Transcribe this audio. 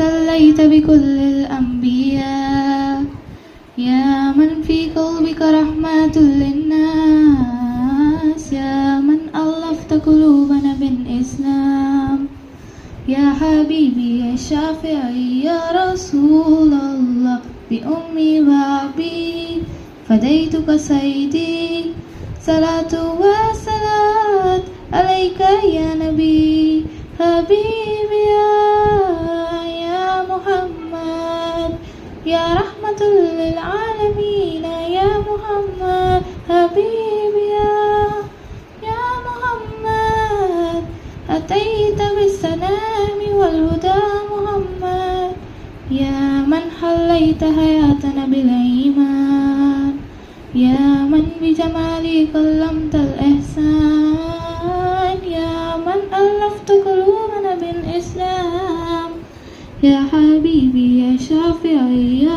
صليت بكل الأنبياء يا من في قلبك رحمة للناس يا من ألفت قلوبنا بالإسلام يا حبيبي يا شافعي يا رسول الله بأمي وأبي فديتك سيدي صلاة وسلام عليك يا نبي حبيبي يا محمد يا رحمة للعالمين يا محمد حبيبي يا محمد أتيت بالسلام والهدى محمد يا من حليت حياتنا بالإيمان يا من بجمالك علمت الإحسان يا من ألفت قلوبنا بالإسلام يا حبيبي يا شافعي يا